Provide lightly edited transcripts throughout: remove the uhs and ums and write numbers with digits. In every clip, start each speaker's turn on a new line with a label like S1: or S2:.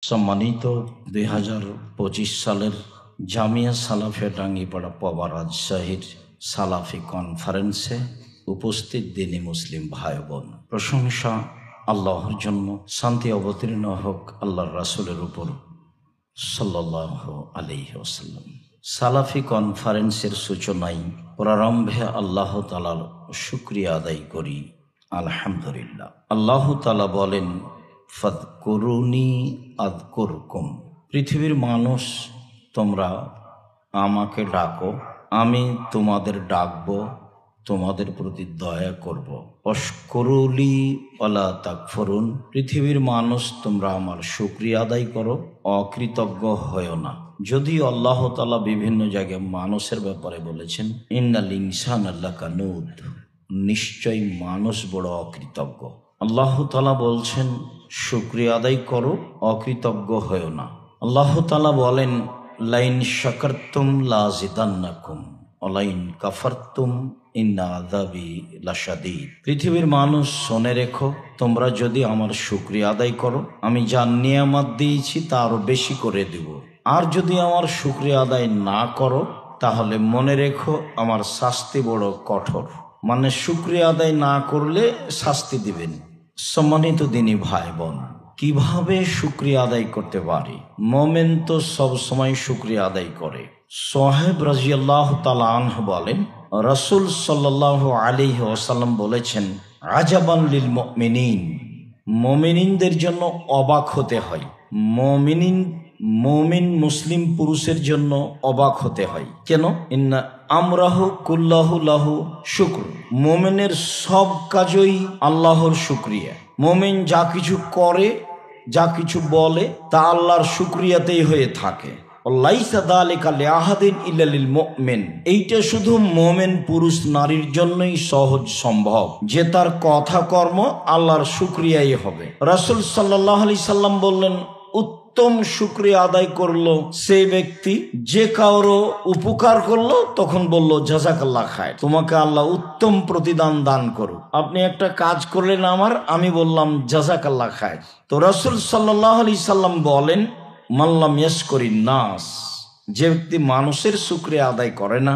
S1: সম্মানিত 2025 সালের জামিয়া সালাফিয়া টাঙ্গিপাড়া পবা রাজশাহীর সালাফি কনফারেন্সে উপস্থিত দিনী মুসলিম ভাই বোন, প্রশংসা আল্লাহর জন্য, শান্তি অবতীর্ণ হোক আল্লাহর রাসূলের উপর সাল্লাল্লাহু আলাইহি ওয়াসাল্লাম। সালাফি কনফারেন্সের সূচনায় প্রারম্ভে আল্লাহ তাআলার শুকরিয়া আদায় করি। আলহামদুলিল্লাহ। আল্লাহ তাআলা বলেন, ফাদকুরুনি আযকুরকুম। পৃথিবীর মানুষ, তোমরা আমাকে ডাকো, আমি তোমাদের ডাকবো, তোমাদের প্রতি দয়া করব। অশকুরুলি ওয়ালা তাকফুরুন। পৃথিবীর মানুষ, তোমরা আমার শুকরিয়া আদায় করো, অকৃতজ্ঞ হয়ো না। যদিও আল্লাহ তাআলা বিভিন্ন জায়গায় মানুষের ব্যাপারে বলেছেন, ইন্নাল ইনসানা লাকানুদ, নিশ্চয় মানুষ বড় অকৃতজ্ঞ। আল্লাহ তাআলা বলছেন শুকরিয়া আদায় করো, অকৃতজ্ঞ হয়ো না। আল্লাহ তাআলা বলেন, লাইন শাকারতুম লাযিদান্নাকুম ওয়ালাইন কাফারতুম ইন্না আযাবি লাশাদীদ। পৃথিবীর মানুষ, শুনে রেখো, তোমরা যদি আমার শুকরিয়া আদায় করো, আমি যা নিয়ামত দিয়েছি তা আরো বেশি করে দেব। আর যদি আমার শুকরিয়া আদায় না করো, তাহলে মনে রেখো আমার শাস্তি বড় কঠোর। মানে শুকরিয়া আদায় না করলে শাস্তি দিবেন। সম্মানিত দিনী ভাই বোন, কিভাবে শুকরিয়া আদায় করতে পারি? মোমেন তো সব সময় শুকরিয়া আদায় করে। সোহেব রাদিয়াল্লাহু তাআলা আনহু বলেন, রাসূল সাল্লাল্লাহু আলাইহি ওয়াসাল্লাম বলেছেন, আজাবান লিল মুমিনিন, মুমিনদের জন্য অবাক হতে হয়। মুমিন মুসলিম পুরুষের জন্য অবাক হতে হয়। কেন? ইন্না আমরাহু কুল্লাহু লাহু শুকর। মুমিনের সব কাজই আল্লাহর শুকরিয়া। মুমিন যা কিছু করে, যা কিছু বলে, তা আল্লাহর শুকরিয়াতেই হয়ে থাকে। লাইসা যালিকা লিআহাদিন ইল্লা লিল মুমিন। এইটা শুধু মুমিন পুরুষ নারীর জন্যই সহজ সম্ভব যে তার কথা কর্ম আল্লাহর শুকরিয়াই হবে। রাসূল সাল্লাল্লাহু আলাইহি সাল্লাম বললেন, উত্তম শুকরিয়া আদায় করলো সেই ব্যক্তি যে কারো উপকার করলো, তখন বলল জাযাকাল্লাহ খায়র, তোমাকে আল্লাহ উত্তম প্রতিদান দান করুক। আপনি একটা কাজ করলেন আমার, আমি বললাম জাযাকাল্লাহ খায়র। তো রাসূল সাল্লাল্লাহু আলাইহি সাল্লাম বলেন, মাল্লাম ইয়াশকুরিন নাস, যে ব্যক্তি মানুষের শুকরিয়া আদায় করে না,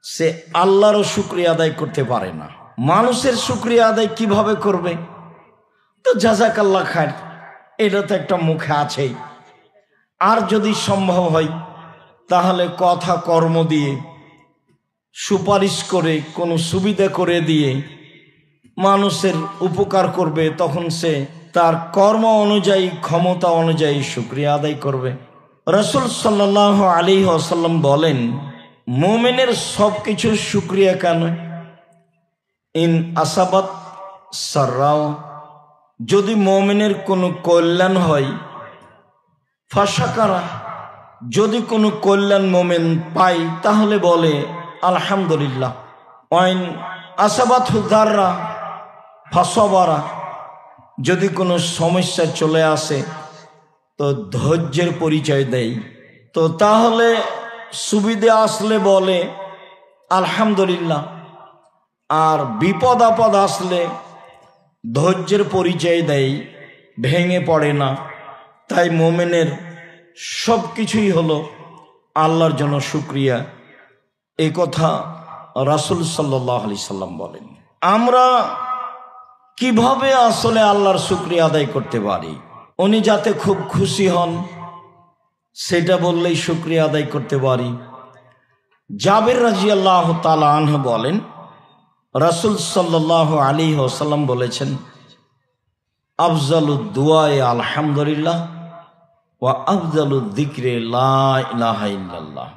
S1: সে আল্লাহরও শুকরিয়া আদায় করতে পারে না। মানুষের শুকরিয়া আদায় কিভাবে করবে? তো জাযাকাল্লাহ খায়র, এটা তো একটা মুখে আছেই। আর যদি সম্ভব হয়, তাহলে কথা কর্ম দিয়ে, সুপারিশ করে, কোনো সুবিধা করে দিয়ে মানুষের উপকার করবে, তখন সে তার কর্ম অনুযায়ী, ক্ষমতা অনুযায়ী শুকরিয়া আদায় করবে। রাসূল সাল্লাল্লাহু আলাইহি ওয়াসাল্লাম বলেন, মুমিনের সব কিছু শুকরিয়া কেন? ইন আসাবাত সাররাও, যদি মুমিনের কোনো কল্যাণ হয়, ফাশাকারা, যদি কোনো কল্যাণ মুমিন পায় তাহলে বলে আলহামদুলিল্লাহ। ওয়াইন আসাবাতহু যাররা ফাসাবারা, যদি কোনো সমস্যা চলে আসে তো ধৈর্যের পরিচয় দেয়। তো তাহলে সুবিধা আসলে বলে আলহামদুলিল্লাহ, আর বিপদ আপদ আসলে ধৈর্যের পরিচয় দেয়, ভেঙে পড়ে না। তাই মুমিনের সব কিছুই হলো আল্লাহর জন্য শুকরিয়া। এই কথা রাসূল সাল্লাল্লাহু আলাইহি সাল্লাম বলেন। আমরা কিভাবে আসলে আল্লাহর শুকরিয়া আদায় করতে পারি? উনি যাতে খুব খুশি হন সেটা বললেই শুকরিয়া আদায় করতে পারি। জাবের রাদিয়াল্লাহু তাআলা আনহু বলেন, রাসূল সাল্লাল্লাহু আলাইহি ওয়াসাল্লাম বলেছেন, আফজালুদ দুআয়ে আলহামদুলিল্লাহ ওয়া আফজালুদ যিকরি লা ইলাহা ইল্লাল্লাহ।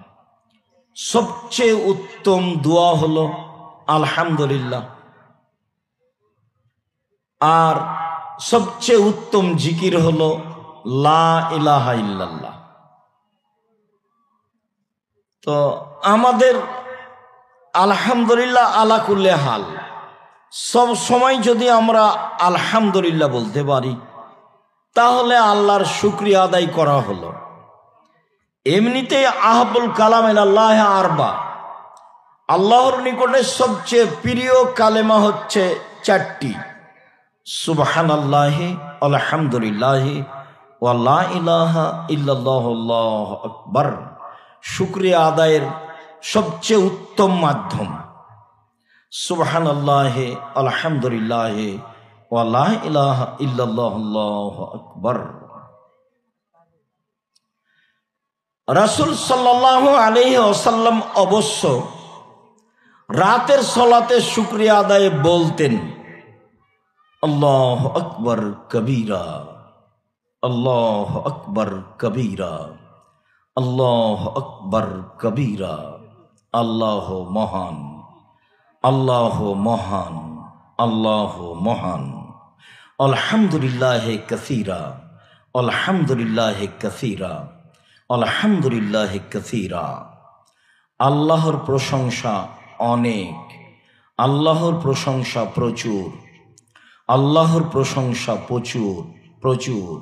S1: সবচেয়ে উত্তম দোয়া হলো আলহামদুলিল্লাহ, আর সবচেয়ে উত্তম জিকির হলো লা ইলাহা ইল্লাল্লাহ। তো আমাদের আলহামদুলিল্লাহ আলা কুল্লি হাল, সব সময় যদি আমরা আলহামদুলিল্লাহ বলতে পারি, তাহলে আল্লাহর শুকরিয়া আদায় করা হলো। এমনিতেই আহাবুল কালাম ইলাল্লাহ আরবা, আল্লাহর নিকটে সবচেয়ে প্রিয় কালেমা হচ্ছে 4টি, সুবহানাল্লাহি আলহামদুলিল্লাহি ওয়া লা ইলাহা ইল্লাল্লাহু আল্লাহু আকবার শুকরিয়া আদায়ের সবচেয়ে উত্তম মাধ্যম। সুবহানাল্লাহি আলহামদুলিল্লাহি ওয়া লা ইলাহা ইল্লাল্লাহু আল্লাহু আকবার। রাসূল সাল্লাল্লাহু আলাইহি ওয়াসাল্লাম অবশ্য রাতের সালাতে শুকরিয়া আদায়ে বলতেন আল্লাহু আকবার কবীরা, আল্লাহু আকবার কবীরা, আল্লাহু আকবার কবীরা। আল্লাহ মহান, আল্লাহ মহান, আল্লাহ মহান। আলহামদুলিল্লাহি কাসীরা, আলহামদুলিল্লাহি কাসীরা, আলহামদুলিল্লাহি কাসীরা। আল্লাহর প্রশংসা অনেক, আল্লাহর প্রশংসা প্রচুর, আল্লাহর প্রশংসা প্রচুর প্রচুর।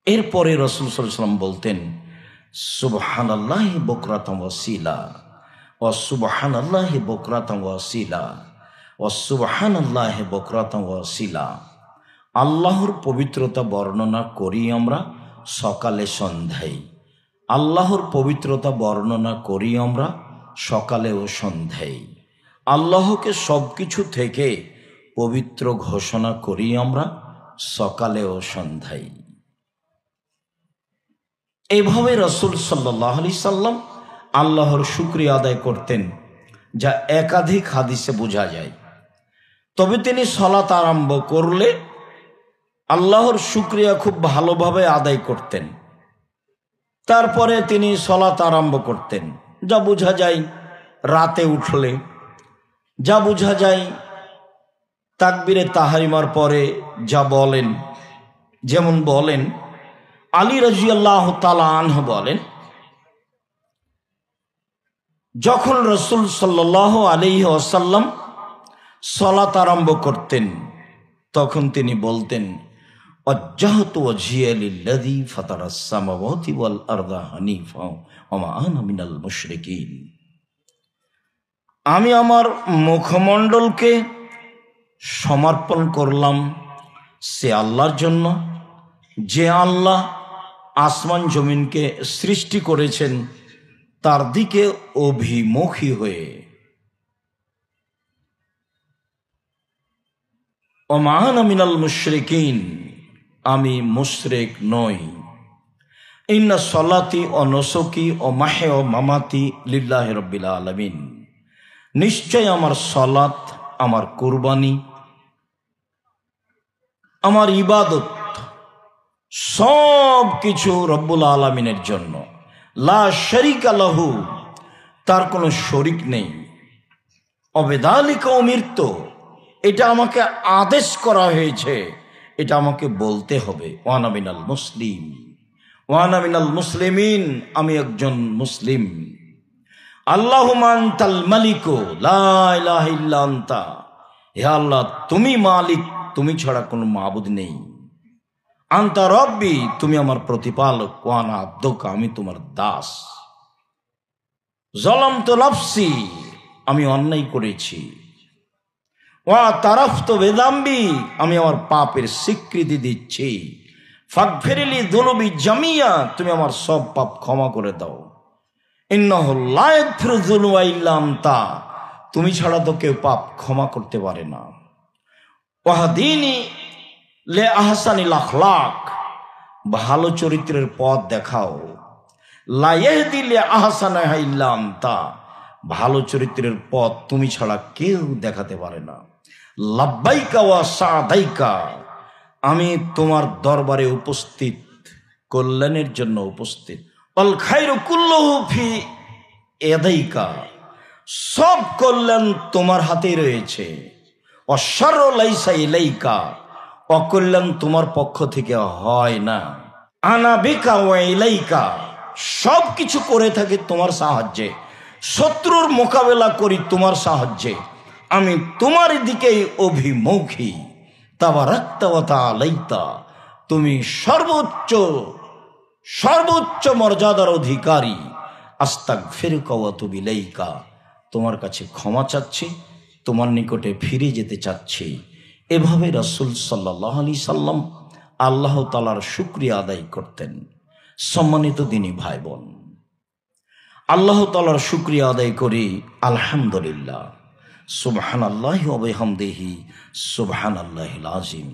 S1: এরপরে রাসূল সাল্লাল্লাহু আলাইহি ওয়াসাল্লাম বলতেন সুবহানাল্লাহি বুকরাতান ওয়া আসীলা, ওয়া সুবহানাল্লাহি বুকরাতান ওয়া আসীলা, ওয়া সুবহানাল্লাহি বুকরাতান ওয়া আসীলা। আল্লাহর পবিত্রতা বর্ণনা করি আমরা সকালে সন্ধ্যায়, আল্লাহর পবিত্রতা বর্ণনা করি আমরা সকালে ও সন্ধ্যায়। আল্লাহকে সব কিছু থেকে পবিত্র ঘোষণা করি আমরা সকালে ও সন্ধ্যায়। এইভাবে রাসূল সাল্লাল্লাহু আলাইহি সাল্লাম আল্লাহর শুকরিয়া আদায় করতেন, যা একাধিক হাদিসে বোঝা যায়। তবে তিনি সালাত আরম্ভ করলে আল্লাহর শুকরিয়া খুব ভালোভাবে আদায় করতেন। তারপরে তিনি সালাত আরম্ভ করতেন, যা বোঝা যায় রাতে উঠলে, যা বোঝা যায় তাকবীরে তাহরিমার পরে যা বলেন। যেমন বলেন আলী রাদিয়াল্লাহু তাআলা আনহু বলেন, যখন রাসূল সাল্লাল্লাহু আলাইহি ওয়াসাল্লাম সালাত আরম্ভ করতেন তখন তিনি বলতেন ওয়াজ্জাহতু ওয়াজহিয়া লিল্লাযী ফাতারাস সামাওয়াতি ওয়াল আরদা হানিফা ওয়া মা আনা মিনাল মুশরিকিন। আমি আমার মুখমণ্ডলকে সমর্পণ করলাম সে আল্লাহর জন্য, যে আল্লাহ আসমান জমিনকে সৃষ্টি করেছেন তার দিকে অভিমুখী হয়ে। ওয়া মা আনা মিনাল মুশরিকিন, আমি মুশরিক নই। ইন্না সলাতি ও নুসুকি ও মাহি ও মামাতি লিল্লাহি রাব্বিল আলামিন, নিশ্চয় আমার সালাত, আমার কুরবানি, আমার ইবাদত সব কিছু রব্বুল আলামিনের জন্য। লা শারীকা লাহু, তার কোনো শরিক নেই। অবিযালিকা উমিরতু, এটা আমাকে আদেশ করা হয়েছে, এটা আমাকে বলতে হবে। ওয়ানা মিনাল মুসলিম, ওয়ানা মিনাল মুসলিমিন, আমি একজন মুসলিম। আল্লাহুম্মা আনতাল মালিকু লা ইলাহা ইল্লা আনতা, হে আল্লাহ তুমি মালিক, তুমি ছাড়া কোনো মাবুদ নেই। আনতা রব্বি, তুমি আমার প্রতিপালক। ওয়ানা আবদুকা, আমি তোমার দাস। যালামতু নাফসি, আমি অন্যায় করেছি। ওয়া তারাফতু বিযামবি, আমি আমার পাপের স্বীকৃতি দিচ্ছি। ফাগফিরলি যুনুবি জামিয়া, তুমি আমার সব পাপ ক্ষমা করে দাও। ইন্নাহু লা ইয়াগফিরু যুনুবা ইল্লা আনতা, তুমি ছাড়া তো কেউ পাপ ক্ষমা করতে পারে না। ওয়াহদিনি লে আহসানিল আখলাক, ভালো চরিত্রের পথ দেখাও। লা ইয়াহদি লে আহসানাহা ইল্লা আনতা, ভালো চরিত্রের পথ তুমি ছাড়া কেউ দেখাতে পারে না। লাব্বাইকা ওয়া সাদাইকা, আমি তোমার দরবারে উপস্থিত, কল্যাণের জন্য উপস্থিত। আল খায়রু কুল্লুহু ফি ইয়াদাইকা, সব কল্যাণ তোমার হাতেই রয়েছে। অশাররু লাইসা ইলাইকা, অকল্যাণ তোমার পক্ষ থেকে হয় না। আনা বিকা ওয়া ইলাইকা, সব কিছু করে থাকি তোমার সাহায্যে, শত্রুর মোকাবেলা করি তোমার সাহায্যে, আমি তোমার দিকেই অভিমুখী। তাবারাকতা ওয়া তাআলাইতা, তুমি সর্বোচ্চ সর্বোচ্চ মর্যাদার অধিকারী। আস্তাগফিরুকা ওয়া আতুবু ইলাইকা, তোমার কাছে ক্ষমা চাচ্ছি, তোমার নিকটে ফিরে যেতে চাচ্ছি। এভাবে রাসূল সাল্লাল্লাহু আলাইহি সাল্লাম আল্লাহ তাআলার শুকরিয়া আদায় করতেন। সম্মানিত দিনী ভাই বোন, আল্লাহ তাআলার শুকরিয়া আদায় করি আলহামদুলিল্লাহ। সুবহানাল্লাহি ওয়া বিহামদিহি সুবহানাল্লাহিল আযীম।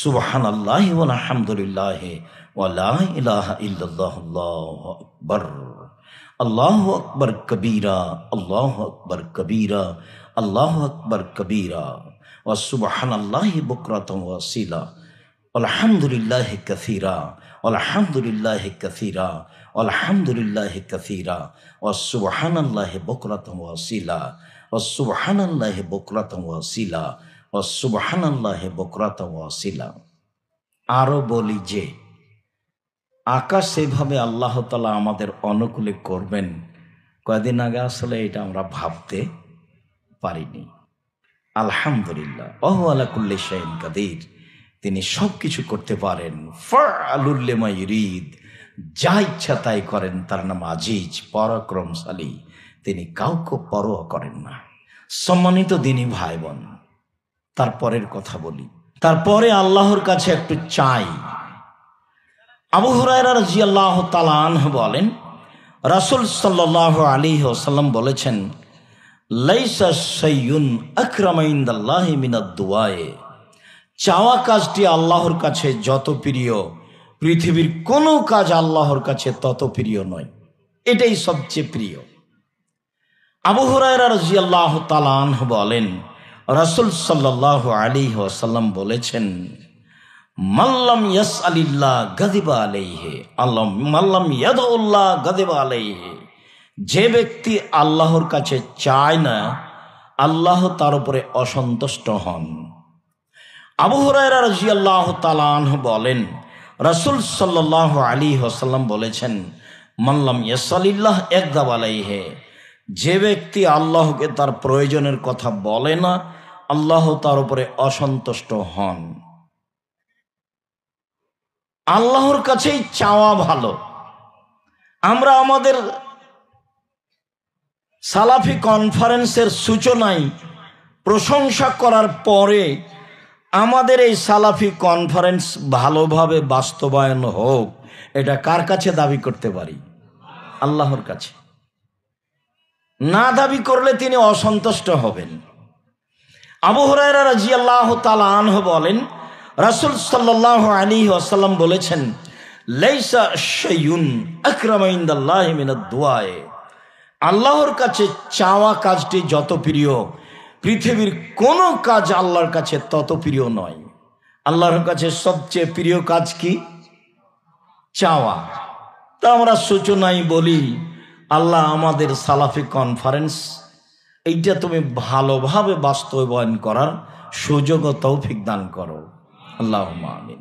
S1: সুবহানাল্লাহি ওয়া আলহামদুলিল্লাহি ওয়া লা ইলাহা ইল্লাল্লাহু আল্লাহু আকবার। আল্লাহু আকবার কবীরা, আল্লাহু আকবার কবীরা, আল্লাহু আকবার কবীরা, ওয়া সুবহানাল্লাহি বুকরাতান ওয়া আসীলা, আলহামদুলিল্লাহি কাসীরা, আলহামদুলিল্লাহি কাসীরা, আলহামদুলিল্লাহি কাসীরা, ওয়া সুবহানাল্লাহি বুকরাতান ওয়া আসীলা, ওয়া সুবহানাল্লাহি বুকরাতান ওয়া আসীলা, ওয়া সুবহানাল্লাহি বুকরাতান ওয়া আসীলা। আরো বলি যে আকাশ সেভাবে আল্লাহ তাআলা আমাদের অনুকূলে করবেন, কয়েকদিন আগে আসলে এটা আমরা ভাবতে পারিনি। আলহামদুলিল্লাহ, ওহু আলা কুল্লি শাইইন কাদির, তিনি সব কিছু করতে পারেন। ফাআলুল লিমা ইউরিদ, যা ইচ্ছা তাই করেন। তার নাম আজিজ, পরাক্রমশালী, তিনি কাউকে পরোয়া করেন না। সম্মানিত দিনী ভাই বোন, তারপরের কথা বলি। তারপরে আল্লাহর কাছে একটু চাই। আবু হুরায়রা রাদিয়াল্লাহু তাআলা আনহু বলেন, রাসূল সাল্লাল্লাহু আলাইহি ওয়াসাল্লাম বলেছেন, লাইসা শাইউন আকরামা ইনদাল্লাহি মিনাদ দুআয়ে, চাওয়া কাজটি আল্লাহর কাছে যত প্রিয়, পৃথিবীর কোনো কাজ আল্লাহর কাছে তত প্রিয় নয়, এটাই সবচেয়ে প্রিয়। আবু হুরায়রা রাদিয়াল্লাহু তাআলা আনহু বলেন, রাসূল সাল্লাল্লাহু আলাইহি ওয়াসাল্লাম বলেছেন, মাল্লাম ইয়াসআলিল্লাহ গাযিবা আলাইহি, আল্লাহ মাল্লাম ইয়াদউল্লাহ গাযিবা আলাইহি, যে ব্যক্তি আল্লাহর কাছে চায় না, আল্লাহ তার উপরে অসন্তুষ্ট হন। আবু হুরায়রা রাদিয়াল্লাহু তাআলা আনহু বলেন, রাসূল সাল্লাল্লাহু আলাইহি ওয়াসাল্লাম বলেছেন, মাল্লাম ইয়াসআলিল্লাহ ইয়াগযাব আলাইহি, যে ব্যক্তি আল্লাহকে তার প্রয়োজনের কথা বলে না, আল্লাহ তার উপরে অসন্তুষ্ট হন। আল্লাহর কাছেই চাওয়া ভালো। আমরা আমাদের সালাফি কনফারেন্সের সূচনায় প্রশংসা করার পরে আমাদের এই সালাফি কনফারেন্স ভালোভাবে বাস্তবায়ন হোক, এটা কার কাছে দাবি করতে পারি? আল্লাহর কাছে। না দাবি করলে তিনি অসন্তুষ্ট হবেন। আবু হুরায়রা রাদিয়াল্লাহু তাআলা আনহু বলেন, রাসূল সাল্লাল্লাহু আলাইহি ওয়াসাল্লাম বলেছেন, লাইসা শাইউন আকরামা ইনদাল্লাহি মিনাদ দুআয়ে, আল্লাহর কাছে চাওয়া কাজটি যত প্রিয়, পৃথিবীর কোনো কাজ আল্লাহর কাছে তত প্রিয় নয়। আল্লাহর কাছে সবচেয়ে প্রিয় কাজ কি? চাওয়া। তা আমরা সূচনায় বলি, আল্লাহ আমাদের সালাফি কনফারেন্স এইটা তুমি ভালোভাবে বাস্তবায়ন করার সুযোগ ও তৌফিক দান করো, আল্লাহুম্মা আমিন।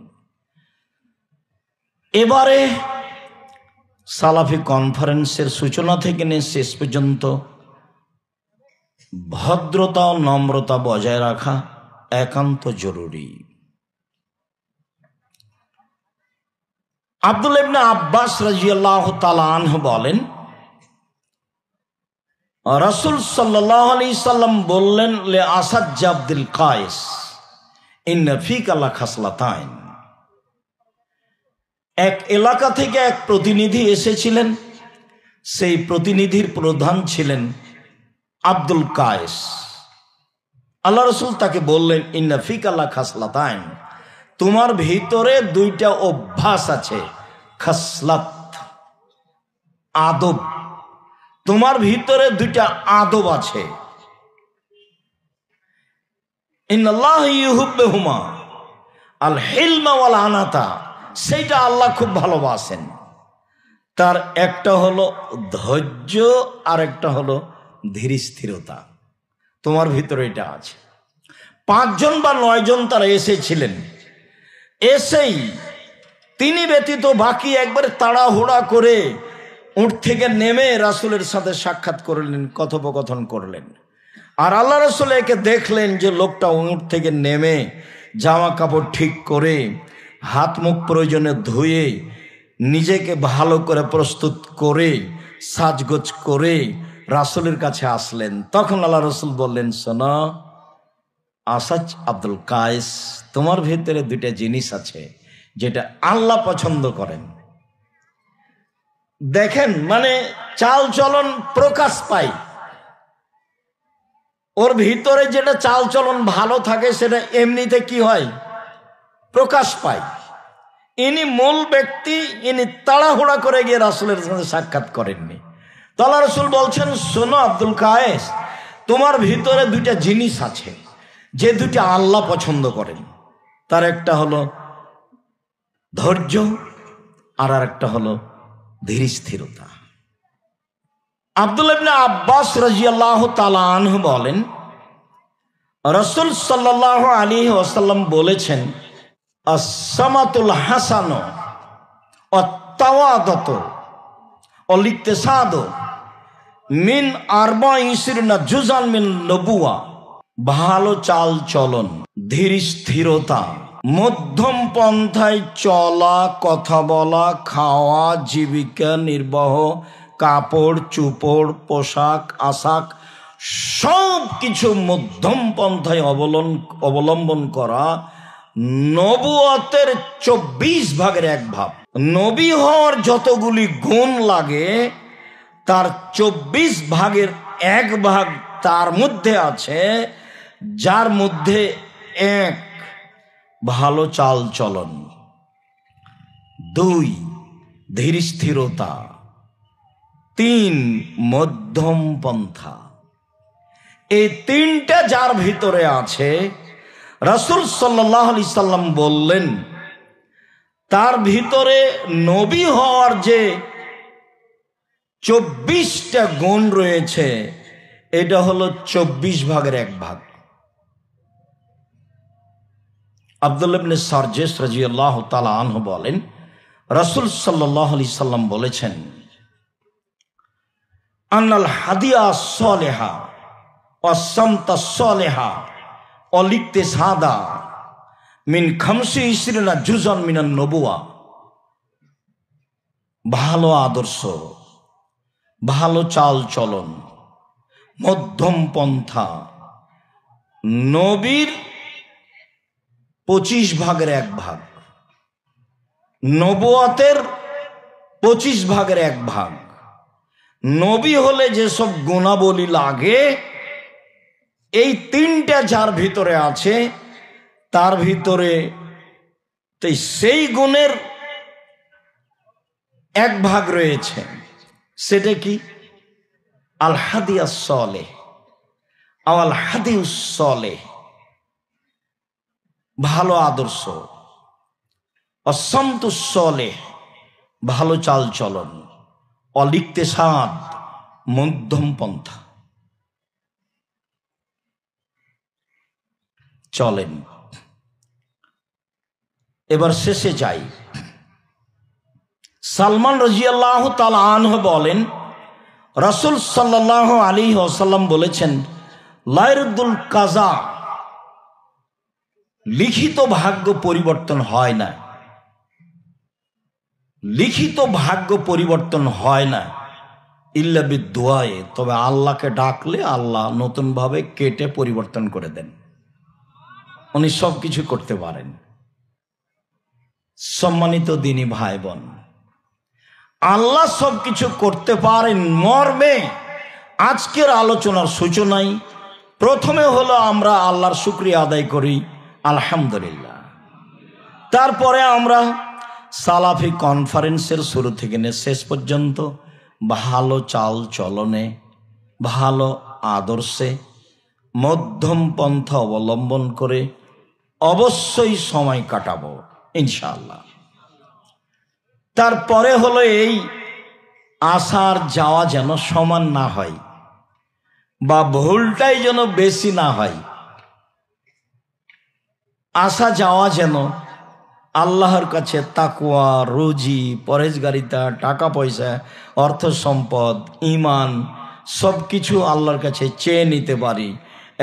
S1: এবারে সালাফি কনফারেন্সের সূচনা থেকে নিয়ে শেষ পর্যন্ত ভদ্রতা ও নম্রতা বজায় রাখা একান্ত জরুরি। আব্দুল্লাহ ইবনে আব্বাস রাদিয়াল্লাহু তাআলা আনহু বলেন, রাসূল সাল্লাল্লাহু আলাইহি সাল্লাম বললেন, লে আসাদ আব্দুল কায়েস ইন্না ফিকা লাখাসলাতাইন। এক এলাকা থেকে এক প্রতিনিধি এসেছিলেন, সেই প্রতিনিধির প্রধান ছিলেন আব্দুল কায়েস। আল্লাহ রাসূল তাকে বললেন, ইন্না ফিকা লাখাসলাতাইন, তোমার ভিতরে দুইটা অভ্যাস আছে, খাসলাত, আদব, তোমার ভিতরে দুইটা আদব আছে। ইন্নাল্লাহ ইউহিব্বুহুমা আল হিলমা ওয়াল আনাতা, সেইটা আল্লাহ খুব ভালোবাসেন। তার একটা হলো ধৈর্য, আর একটা হলো ধীর স্থিরতা। তোমার ভিতরে এটা আছে। 5 জন বা 9 জন তারা এসেছিলেন। এসেই তিনি ব্যতীত বাকি একবারে তাড়াহুড়া করে উঠ থেকে নেমে রাসূলের সাথে সাক্ষাৎ করলেন, কথোপকথন করলেন। আর আল্লাহ রাসূল একে দেখলেন যে লোকটা উঠ থেকে নেমে জামা কাপড় ঠিক করে, হাত মুখ প্রয়োজনে ধুয়ে, নিজেকে ভালো করে প্রস্তুত করে, সাজগোজ করে রাসূলের কাছে আসলেন। তখন আল্লাহ রাসূল বললেন, শোনো আসাদ আব্দুল কায়েস, তোমার ভিতরে দুইটা জিনিস আছে, যেটা আল্লাহ পছন্দ করেন। দেখেন, মানে চাল চলন প্রকাশ পায়, ওর ভিতরে যেটা চাল চলন ভালো থাকে সেটা এমনিতে কি হয়, প্রকাশ পায়। ইনি মূল ব্যক্তি, ইনি তাড়াহুড়া করে গিয়ে রাসূলের সাথে সাক্ষাৎ করেননি। তো আল্লাহ রাসূল বলছেন, শোনো আব্দুল কায়েস, তোমার ভিতরে দুইটা জিনিস আছে যে দুটি আল্লাহ পছন্দ করেন। তার একটা হলো ধৈর্য, আর একটা হলো ধীর স্থিরতা। আব্দুল্লাহ ইবনে আব্বাস রাদিয়াল্লাহু তাআলা আনহু বলেন, রাসূল সাল্লাল্লাহু আলাইহি ওয়াসাল্লাম বলেছেন, আস-সামাতুল হাসান ওয়াত তাওয়াদুতু ওয়াল ইকতিসাদু মিন 24 জুজান মিন নবুয়া। ভালো চাল চলন, ধীর স্থিরতা, মধ্যম পন্থায় চলা, কথা বলা, খাওয়া, জীবিকা নির্বাহ, কাপড় চোপড়, পোশাক আশাক সব কিছু মধ্যম পন্থায় অবলম্বন করা নবুয়তের 24 ভাগের 1 ভাগ। নবী হওয়ার যতগুলি গুণ লাগে তার 24 ভাগের 1 ভাগ তার মধ্যে আছে, যার মধ্যে 1 ভালো চাল চলন, 2 ধীর স্থিরতা, 3 মধ্যম পন্থা। এই 3টা যার ভিতরে আছে, রাসূল সাল্লাল্লাহু আলাইহি সাল্লাম বললেন তার ভিতরে নবী হওয়ার যে 24টা গুণ রয়েছে, এটা হলো 24 ভাগের 1 ভাগ। আব্দুল্লাহ ইবনে সারজিস রাদিয়াল্লাহু তাআলা আনহু বলেন, রাসূল সাল্লাল্লাহু আলাইহি সাল্লাম বলেছেন, আন্নাল হাদিয়া সালেহা ওয়াস সামতা সালেহা ওয়াল ইকতিসাদা মিন 25 জুজান মিনান নবুয়া। ভালো আদর্শ, ভালো চাল চলন, মধ্যম পন্থা নবীর 25 ভাগের 1 ভাগ, নবুয়তের 25 ভাগের 1 ভাগ। নবী হলে যেসব গুণাবলী লাগে, এই 3টা যার ভিতরে আছে, তার ভিতরে সেই গুণের 1 ভাগ রয়েছে। সেটা কি? আল হাদিয়াস সালেহ আল হাদিউস সালেহ, ভালো আদর্শ, অসামতুস সালেহ ভালো চাল চলন, ওয়াল ইকতিসাদ মধ্যম পন্থা। চলেন এবার শেষে যাই। সালমান রাদিয়াল্লাহু তাআলা আনহু বলেন, রাসূল সাল্লাল্লাহু আলাইহি ওয়াসাল্লাম বলেছেন, লা ইয়ারদুল কাযা, লিখিত ভাগ্য পরিবর্তন হয় না, লিখিত ভাগ্য পরিবর্তন হয় না ইল্লা বিদুআয়ে, তবে আল্লাহকে ডাকলে আল্লাহ নতুন ভাবে কেটে পরিবর্তন করে দেন। উনি সব কিছু করতে পারেন। সম্মানিত দিনী ভাই বোন, আল্লাহ সব কিছু করতে পারেন মর্মে আজকের আলোচনার সূচনায় প্রথমে হলো আমরা আল্লাহর শুকরিয়া আদায় করি, আলহামদুলিল্লাহ। তারপরে আমরা সালাফি কনফারেন্সের শুরু থেকে নিয়ে শেষ পর্যন্ত ভালো চাল চলনে, ভালো আদর্শে, মধ্যম পন্থা অবলম্বন করে অবশ্যই সময় কাটাবো ইনশাআল্লাহ। তারপরে হলো এই আসার যাওয়া যেন সমান না হয়, বা ভুলটাই যেন বেশি না হয়। আসা যাওয়া যেন আল্লাহর কাছে তাকওয়া, রুজি, পরহেজগারিতা, টাকা পয়সা, অর্থ সম্পদ, ঈমান সব কিছু আল্লাহর কাছে চেয়ে নিতে পারি।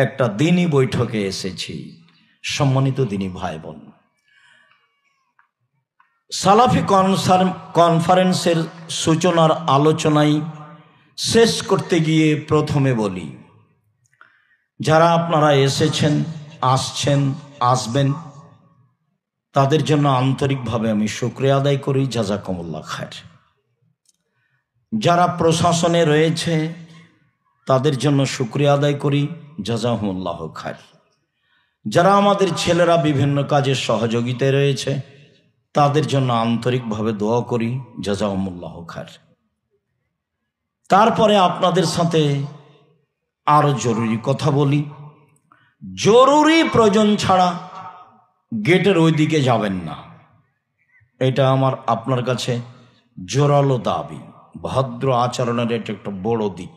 S1: একটা দিনী বৈঠকে এসেছি। সম্মানিত দিনী ভাই বোন, সালাফি কনফারেন্সের সূচনার আলোচনায় শেষ করতে গিয়ে প্রথমে বলি, যারা আপনারা এসেছেন, আসছেন, আসবেন, তাদের জন্য আন্তরিকভাবে আমি শুকরিয়া আদায় করি, জাযাকুমুল্লাহ খায়ের। যারা প্রশাসনে রয়েছে তাদের জন্য শুকরিয়া আদায় করি, জাযাকুমুল্লাহ খায়ের। যারা আমাদের ছেলেরা বিভিন্ন কাজে সহযোগিতায় রয়েছে তাদের জন্য আন্তরিকভাবে দোয়া করি, জাযাকুমুল্লাহ খায়ের। তারপরে আপনাদের সাথে আরো জরুরি কথা বলি। জরুরি প্রয়োজন ছাড়া গেটের ওই দিকে যাবেন না, এটা আমার আপনার কাছে জোরালো দাবি। ভদ্র আচরণের এটা একটা বড় দিক।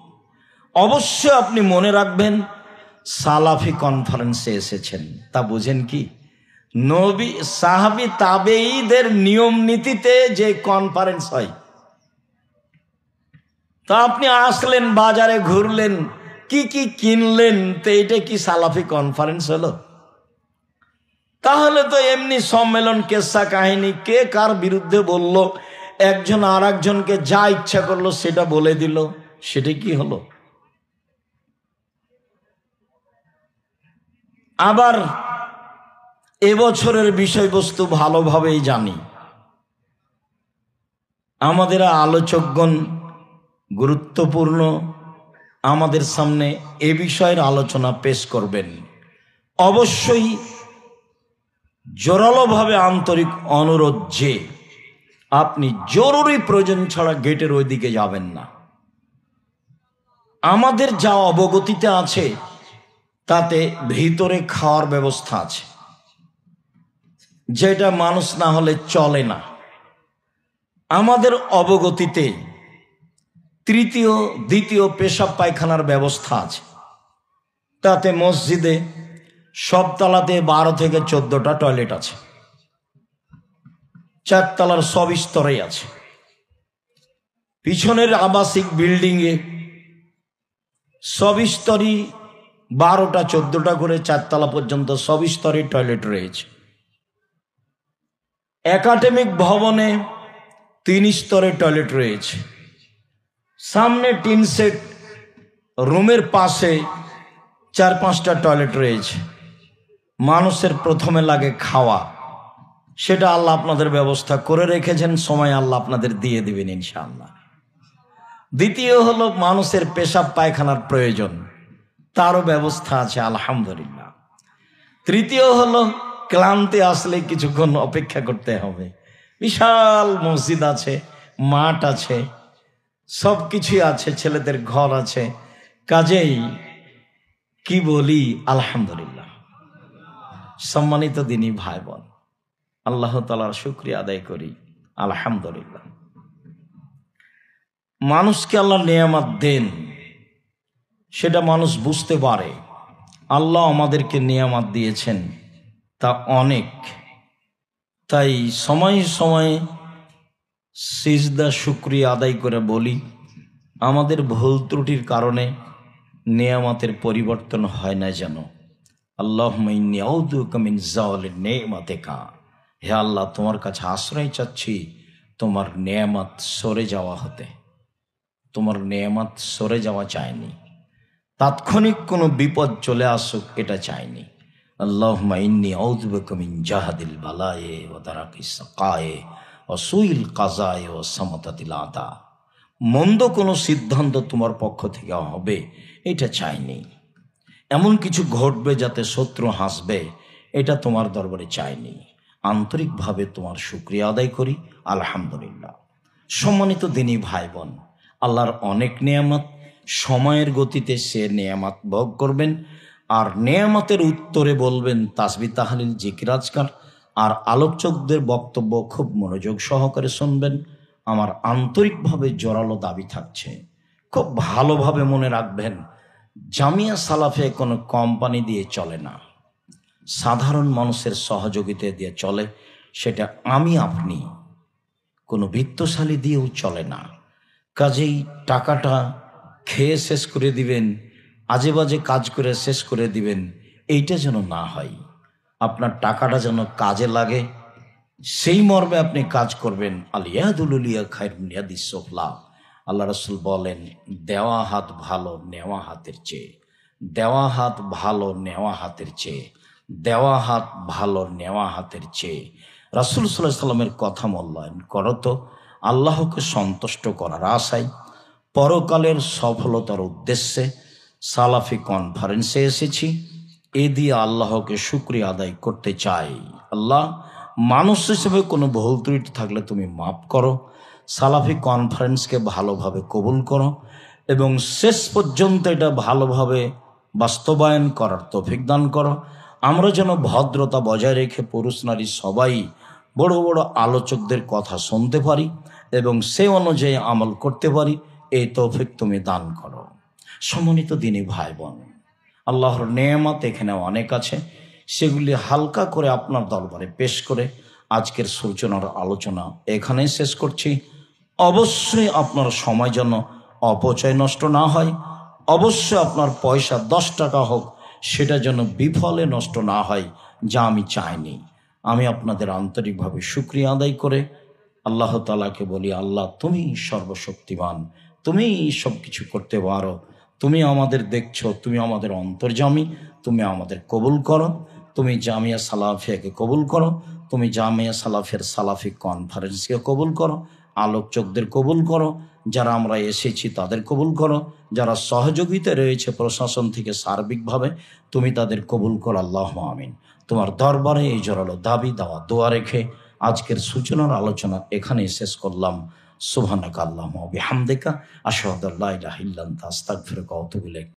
S1: অবশ্যই আপনি মনে রাখবেন, সালাফি কনফারেন্সে এসেছেন, তা বুঝেন কি? নবী সাহাবী তাবেঈদের নিয়ম নীতিতে যে কনফারেন্স হয়, তা আপনি আসলেন, বাজারে ঘুরলেন, কি কি কিনলেন, তো এটা কি সালাফি কনফারেন্স হলো? তাহলে তো এমনি সম্মেলন, কেসা কাহিনী, কে কার বিরুদ্ধে বলল, একজন আর একজনকে যা ইচ্ছা করলো সেটা বলে দিল, সেটা কি হলো? আবার এবছরের বিষয়বস্তু ভালোভাবেই জানি। আমাদের আলোচকগণ গুরুত্বপূর্ণ আমাদের সামনে এ বিষয়ের আলোচনা পেশ করবেন। অবশ্যই জোরালোভাবে আন্তরিক অনুরোধ যে আপনি জরুরি প্রয়োজন ছাড়া গেটের ওই দিকে যাবেন না। আমাদের যা অবগতিতে আছে তাতে ভিতরে খাওয়ার ব্যবস্থা আছে, যেটা মানুষ না হলে চলে না। আমাদের অবগতিতে তৃতীয় দ্বিতীয় পেশাব পায়খানার ব্যবস্থা আছে। তাতে মসজিদে সব তলাতে 12 থেকে 14টা টয়লেট আছে, 4 তলার সব স্তরেই আছে। পিছনের আবাসিক বিল্ডিংয়ে সব স্তরই 12টা 14টা করে 4 তলা পর্যন্ত সব স্তরে টয়লেট রয়েছে। একাডেমিক ভবনে 3 স্তরে টয়লেট রয়েছে। সামনে টিন সেট রুমের পাশে 4-5টা টয়লেট রয়েছে। মানুষের প্রথমে লাগে খাওয়া, সেটা আল্লাহ আপনাদের ব্যবস্থা করে রেখেছেন, সময় আল্লাহ আপনাদের দিয়ে দিবেন ইনশাআল্লাহ। দ্বিতীয় হলো মানুষের পেশাব পায়খানার প্রয়োজন, তারও ব্যবস্থা আছে আলহামদুলিল্লাহ। তৃতীয় হলো ক্লান্তি আসলে কিছুক্ষণ অপেক্ষা করতে হবে। বিশাল মসজিদ আছে, মাঠ আছে, সব কিছুই আছে, ছেলেদের ঘর আছে। কাজেই কি বলি, আলহামদুলিল্লাহ। সম্মানিত দিনী ভাই বোন, আল্লাহ তাআলার শুকরিয়া আদায় করি, আলহামদুলিল্লাহ। মানুষকে আল্লাহ নেয়ামত দেন, সেটা মানুষ বুঝতে পারে। আল্লাহ আমাদেরকে নেয়ামত দিয়েছেন তা অনেক, তাই সময়ে সময়ে সিজদা শুকরিয়া আদায় করে বলি, আমাদের ভুল ত্রুটির কারণে নেয়ামতের পরিবর্তন হয় না যেন। আল্লাহুম্মা ইন্নী আউযুবিকা মিন যাওয়ালি নি'মাতিকা, হে আল্লাহ তোমার কাছে আশ্রয় চাচ্ছি তোমার নেয়ামত সরে যাওয়া হতে। তোমার নেয়ামত সরে যাওয়া চাইনি, তাৎক্ষণিক কোনো বিপদ চলে আসুক এটা চাইনি। আল্লাহুম্মা ইন্নী আউযুবিকা মিন জাহাদিল বালায়ে ওয়া দারাকিস সাকায়ে ওয়া সুইল কাযায়ে ওয়া সামাতাতিল আদা। মন্দ কোনো সিদ্ধান্ত তোমার পক্ষ থেকে হবে এটা চাইনি। এমন কিছু ঘটবে যাতে শত্রু হাসবে, এটা তোমার দরবারে চাইনি। আন্তরিকভাবে তোমার শুকরিয়া আদায় করি, আলহামদুলিল্লাহ। সম্মানিত দিনী ভাই বোন, আল্লাহর অনেক নেয়ামত, সময়ের গতিতে সে নেয়ামত ভোগ করবেন, আর নেয়ামতের উত্তরে বলবেন তাসবিহ তাহলিল জিকির আজকার। আর আলোচকদের বক্তব্য খুব মনোযোগ সহকারে শুনবেন। আমার আন্তরিকভাবে জোরালো দাবি থাকছে, খুব ভালোভাবে মনে রাখবেন, জামিয়া সালাফে কোনো কোম্পানি দিয়ে চলে না, সাধারণ মানুষের সহযোগিতা দিয়ে চলে। সেটা আমি আপনি, কোনো বিত্তশালী দিয়েও চলে না। কাজেই টাকাটা খেয়ে শেষ করে দিবেন, আজে বাজে কাজ করে শেষ করে দিবেন, এইটা যেন না হয়। আপনার টাকাটা যেন কাজে লাগে, সেই মর্মে আপনি কাজ করবেন। আল ইয়াদুল উলিয়া খায়রুম মিন ইয়াদিস সুফলা। আল্লাহ রাসূল বলেন, দেওয়া হাত ভালো নেওয়া হাতের চেয়ে, দেওয়া হাত ভালো নেওয়া হাতের চেয়ে। দেওয়া হাত ভালো নেওয়া হাতের চেয়ে। রাসূল সাল্লাল্লাহু আলাইহি সাল্লামের কথা মূল্যায়ন করো তো আল্লাহকে সন্তুষ্ট করার আশায়, পরকালের সফলতার উদ্দেশ্যে সালাফি কনফারেন্সে এসেছি। এ দিয়ে আল্লাহকে শুকরিয়া আদায় করতে চাই। আল্লাহ, মানুষ হিসেবে কোনো ভুল ত্রুটি থাকলে তুমি মাফ করো। সালাফি কনফারেন্সকে ভালোভাবে কবুল করো এবং শেষ পর্যন্ত এটা ভালোভাবে বাস্তবায়ন করার তৌফিক দান করো। আমরা যেন ভদ্রতা বজায় রেখে পুরুষ নারী সবাই বড় বড় আলোচকদের কথা শুনতে পারি এবং সে অনুযায়ী আমল করতে পারি, এই তৌফিক তুমি দান করো। সম্মানিত দিনী ভাই বোন, আল্লাহর নেয়ামত এখানে অনেক আছে, সেগুলি হালকা করে আপনার দরবারে পেশ করে আজকের সূচনার আলোচনা এখানেই শেষ করছি। অবশ্যই আপনার সময় যেন অপচয় নষ্ট না হয়, অবশ্যই আপনার পয়সা 10 টাকা হোক সেটা যেন বিফলে নষ্ট না হয়, যা আমি চাইনি। আমি আপনাদের আন্তরিকভাবে শুকরিয়া আদায় করে আল্লাহ তাআলাকে বলি, আল্লাহ তুমি সর্বশক্তিমান, তুমি সব কিছু করতে পারো, তুমি আমাদের দেখছো, তুমি আমাদের অন্তর্যামী, তুমি আমাদের কবুল করো। তুমি জামিয়া সালাফিয়াকে কবুল করো, তুমি জামিয়া সালাফের সালাফি কনফারেন্সকে কবুল করো, আলোচকদের কবুল করো, যারা আমরা এসেছি তাদের কবুল করো, যারা সহযোগিতা রয়েছে প্রশাসন থেকে সার্বিকভাবে তুমি তাদের কবুল করো। আল্লাহুম্মা আমিন। তোমার দরবারে এই জোরালো দাবি দেওয়া দোয়া রেখে আজকের সূচনার আলোচনা এখানেই শেষ করলাম। সুবহানাকা আল্লাহুম্মা ওয়া বিহামদিকা আশহাদু আল্লা ইলাহা ইল্লা আনতা আস্তাগফিরুকা ওয়া আতুবু ইলাইক।